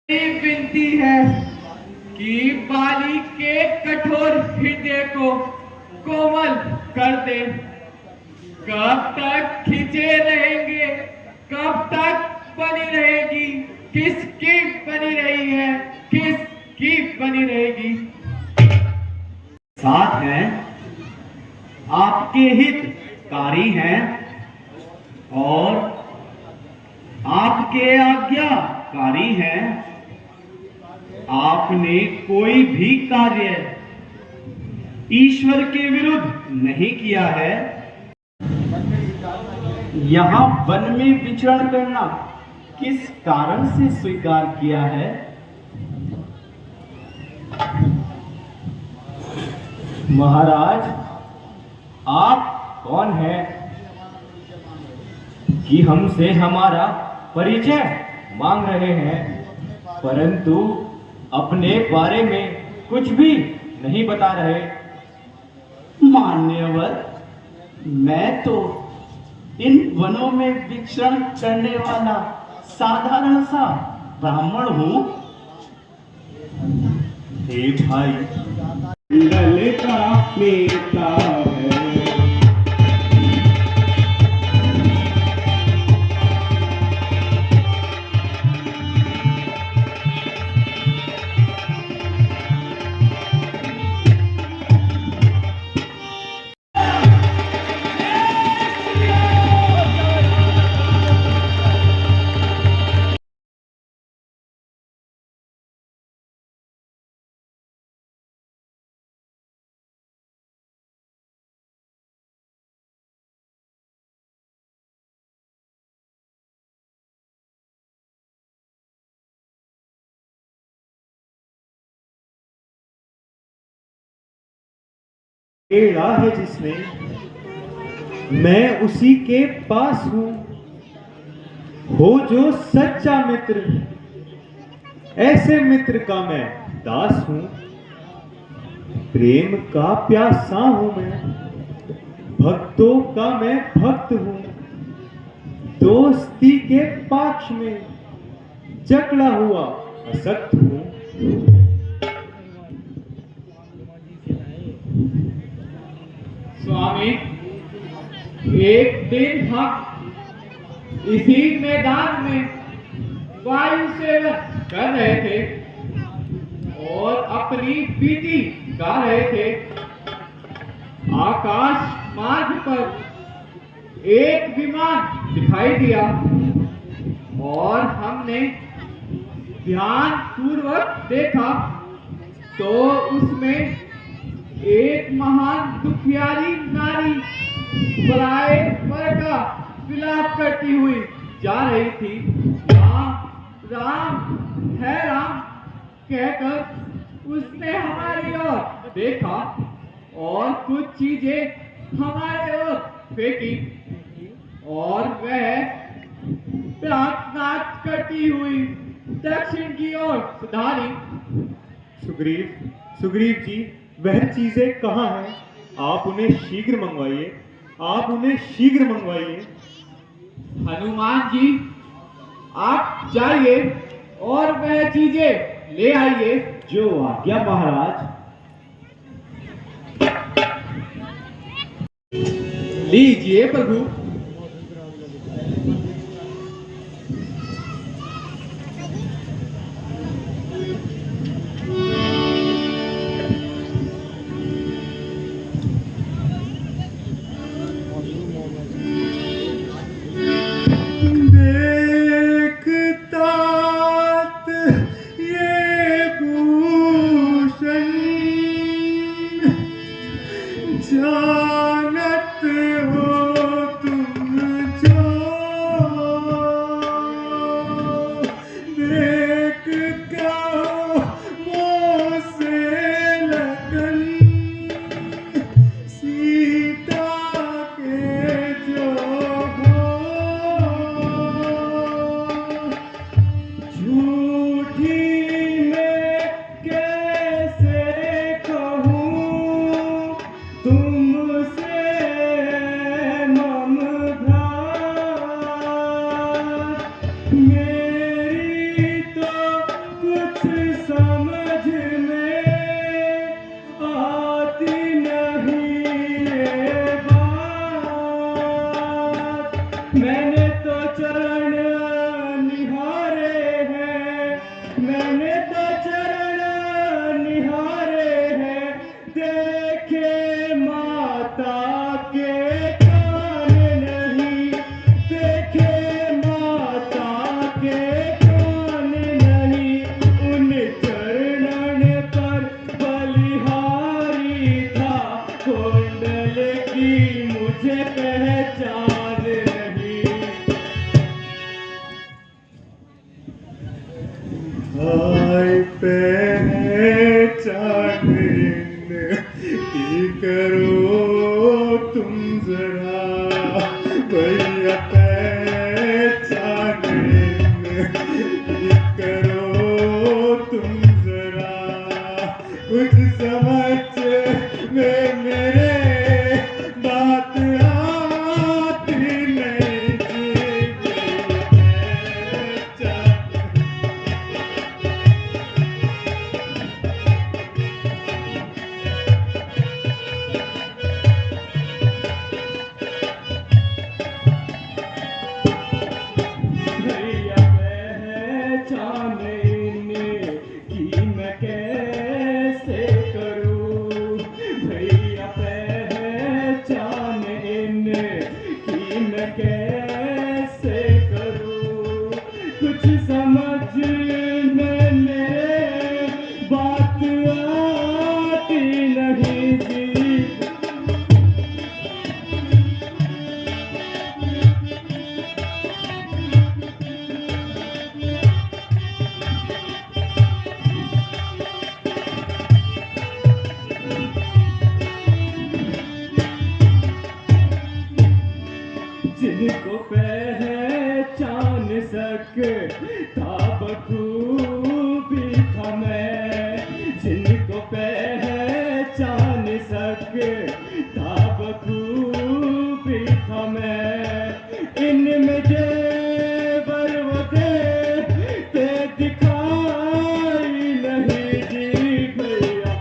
मेरी विनती है कि बाली के कठोर हृदय को कोमल कर दे। कब तक खिंचे रहेंगे, कब तक बनी रहेगी, किसकी बनी रही है, किसकी बनी रहेगी। साथ हैं, आपके हितकारी हैं और आपके आज्ञाकारी हैं। आपने कोई भी कार्य ईश्वर के विरुद्ध नहीं किया है। यहाँ वन में विचरण करना किस कारण से स्वीकार किया है? महाराज, आप कौन हैं कि हमसे हमारा परिचय मांग रहे हैं, परंतु अपने बारे में कुछ भी नहीं बता रहे? मान्यवर, मैं तो इन वनों में विचरण करने वाला साधारण सा ब्राह्मण हूं। हे भाई, दल का नेता है। टेढ़ा है जिसमें, मैं उसी के पास हूं। हो जो सच्चा मित्र, ऐसे मित्र का मैं दास हूं। प्रेम का प्यासा हूं मैं, भक्तों का मैं भक्त हूं। दोस्ती के पक्ष में जकड़ा हुआ असक्त हूं। स्वामी, एक दिन हम इसी मैदान में वायु सेवन कर रहे थे और अपनी बीती गा रहे थे। आकाश मार्ग पर एक विमान दिखाई दिया और हमने ध्यान पूर्वक देखा तो उसमें एक महान दुखियारी नारी पराए पर का विलाप करती हुई जा रही थी। राम राम है राम कहकर उसने हमारी ओर देखा और कुछ चीजें हमारे ओर फेंकी और वह प्रार्थना करती हुई दक्षिण की ओर सुधारी। सुग्रीव जी, वह चीजें कहाँ हैं? आप उन्हें शीघ्र मंगवाइए, आप उन्हें शीघ्र मंगवाइए। हनुमान जी, आप जाइए और वह चीजें ले आइए। जो आज्ञा महाराज। लीजिए प्रभु। जानत हो तुम समझ में आती नहीं ये बात। मैंने तो चरण निहारे हैं, मैंने तो चरण निहारे हैं, देखे माता के कान नहीं, देखे माता के कान नहीं। उन चरणन पर बलिहारी था, कुंडल की मुझे पहचान नहीं। हाय पहचान की करो तुम जरा, भैया पहचान की करो तुम जरा। कुछ समझ में मेरे बात आती नहीं जी, पहचान। भैया पहचान की मैं कैसे करूं, भैया पहचान की मैं कैसे करूं। कुछ समझ में मेरे बात आती नहीं जी। जिनको पहचान सकता बखूबी था मैं, जिनको पहचान सकता बखूबी था मैं। इनमें जेवर वो देते दिखाई नहीं जी भैया।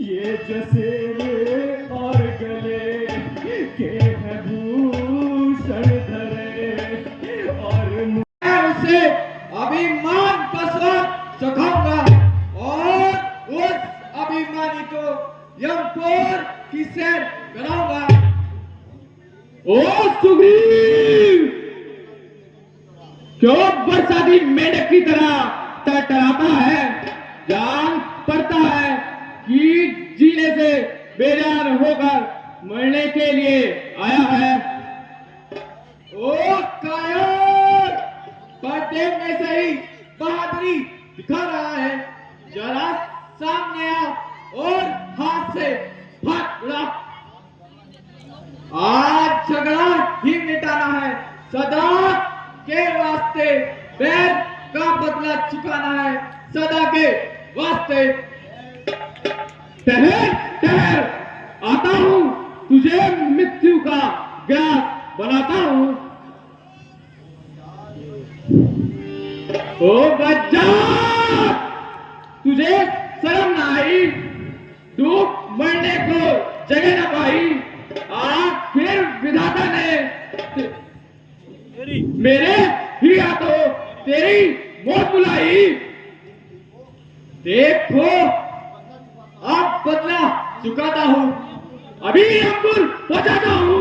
ये जो सिर और गले के हैं भूषण धरे, और मैं उसे अभिमान का स्वाद चखाऊंगा और उस अभिमानी को यमपुर की सैर कराऊंगा। ओ सुग्रीव, क्यों बरसाती मेढक की तरह टटराता है? जान पड़ता है कि जीने से बेजान होकर मरने के लिए आया है। ओ कायर, पर्दे में से ही बहादुरी दिखा रहा है। जरा सामने आ और हाथ से भाग उड़ा। आज झगड़ा ही मिटाना है, सदा के वास्ते बैर का बदला चुकाना है, सदा के वास्ते। ठहर ठहर, आता हूँ, तुझे मृत्यु का ग्रास बनाता हूँ। ओ बच्चा, तुझे शर्म न आई? डूब मरने को जगह न पाई? आखिर विधाता ने मेरे ही हाथों तेरी मौत बुलाई। देखो अब बदला चुकाता हूँ, अभी अंकुर पहुंचाता हूँ।